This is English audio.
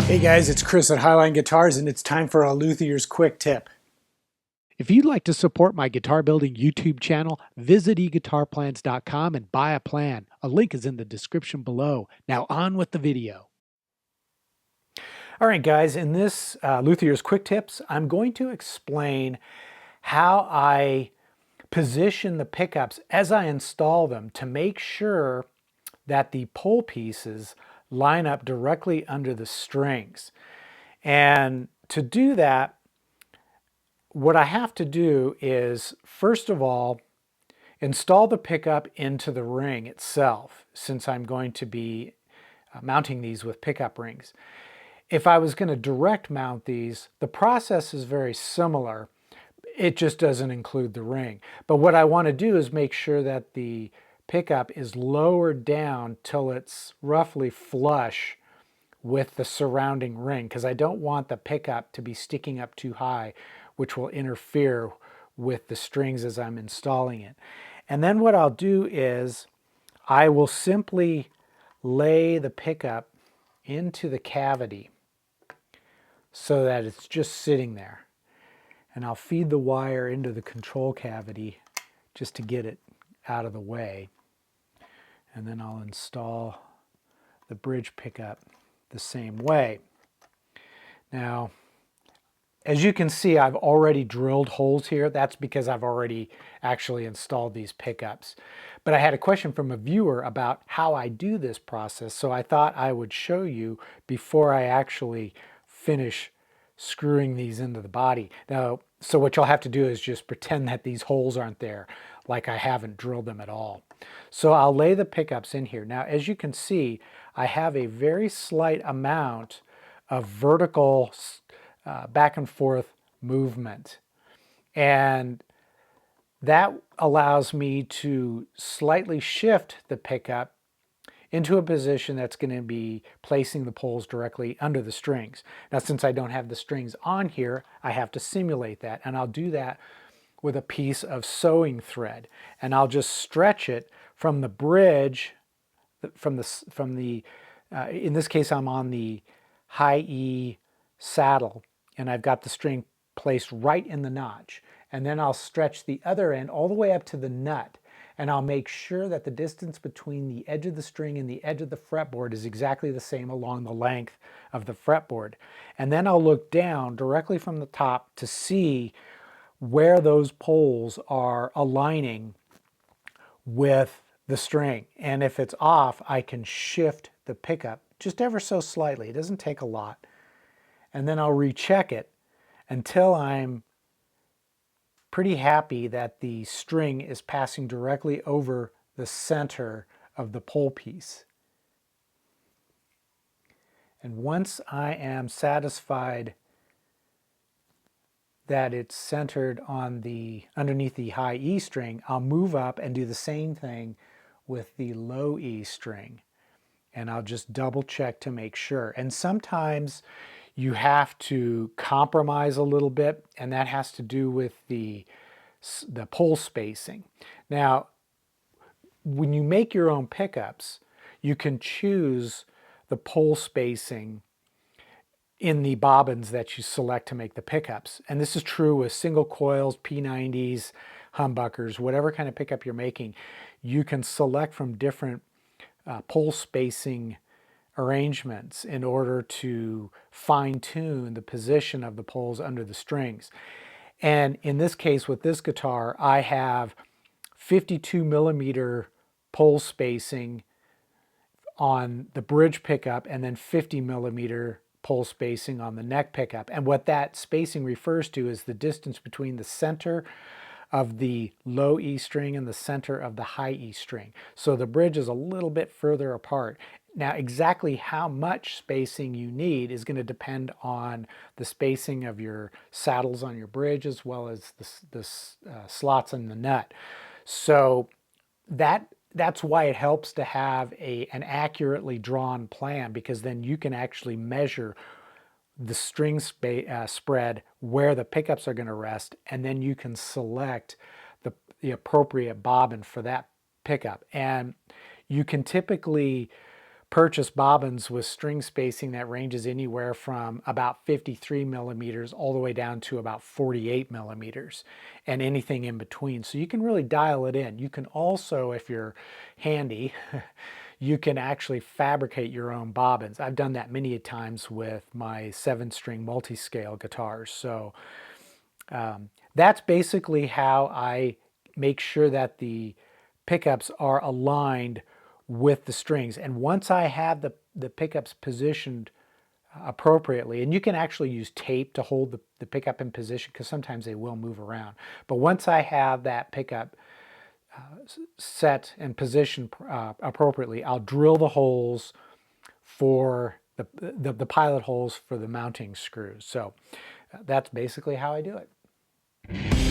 Hey guys, it's Chris at Highline Guitars, and it's time for a Luthier's Quick Tip. If you'd like to support my guitar building YouTube channel, visit eguitarplans.com and buy a plan. A link is in the description below. Now on with the video. All right guys, in this Luthier's Quick Tips, I'm going to explain how I position the pickups as I install them to make sure that the pole pieces line up directly under the strings. And to do that, what I have to do is, first of all, install the pickup into the ring itself, since I'm going to be mounting these with pickup rings. If I was going to direct mount these, the process is very similar. It just doesn't include the ring. But what I want to do is make sure that the pickup is lowered down till it's roughly flush with the surrounding ring, because I don't want the pickup to be sticking up too high, which will interfere with the strings as I'm installing it. And then what I'll do is I will simply lay the pickup into the cavity so that it's just sitting there. And I'll feed the wire into the control cavity just to get it out of the way. And then I'll install the bridge pickup the same way. Now, as you can see, I've already drilled holes here. That's because I've already actually installed these pickups. But I had a question from a viewer about how I do this process, so I thought I would show you before I actually finish screwing these into the body. Now, so what you'll have to do is just pretend that these holes aren't there, like I haven't drilled them at all. So I'll lay the pickups in here. Now, as you can see, I have a very slight amount of vertical back and forth movement. And that allows me to slightly shift the pickup into a position that's going to be placing the poles directly under the strings. Now, since I don't have the strings on here, I have to simulate that. And I'll do that with a piece of sewing thread. And I'll just stretch it from the bridge, in this case, I'm on the high E saddle, and I've got the string placed right in the notch. And then I'll stretch the other end all the way up to the nut. And I'll make sure that the distance between the edge of the string and the edge of the fretboard is exactly the same along the length of the fretboard. And then I'll look down directly from the top to see where those poles are aligning with the string. And if it's off, I can shift the pickup just ever so slightly. It doesn't take a lot. And then I'll recheck it until I'm pretty happy that the string is passing directly over the center of the pole piece. And once I am satisfied that it's centered on underneath the high E string, I'll move up and do the same thing with the low E string. And I'll just double check to make sure. And sometimes you have to compromise a little bit, and that has to do with the pole spacing. Now, when you make your own pickups, you can choose the pole spacing in the bobbins that you select to make the pickups. And this is true with single coils, P90s, humbuckers, whatever kind of pickup you're making. You can select from different pole spacing arrangements in order to fine-tune the position of the poles under the strings. And in this case, with this guitar, I have 52 millimeter pole spacing on the bridge pickup and then 50 millimeter pole spacing on the neck pickup. And what that spacing refers to is the distance between the center of the low E string and the center of the high E string. So the bridge is a little bit further apart. Now, exactly how much spacing you need is going to depend on the spacing of your saddles on your bridge as well as the slots in the nut. So that's why it helps to have an accurately drawn plan, because then you can actually measure the string spread where the pickups are going to rest, and then you can select the appropriate bobbin for that pickup. And you can typically purchase bobbins with string spacing that ranges anywhere from about 53 millimeters all the way down to about 48 millimeters and anything in between. So you can really dial it in. You can also, if you're handy, you can actually fabricate your own bobbins. I've done that many times with my 7-string multi-scale guitars. So that's basically how I make sure that the pickups are aligned with the strings. And once I have the pickups positioned appropriately, and you can actually use tape to hold the pickup in position because sometimes they will move around. But once I have that pickup set and positioned appropriately, I'll drill the holes for the pilot holes for the mounting screws. So that's basically how I do it.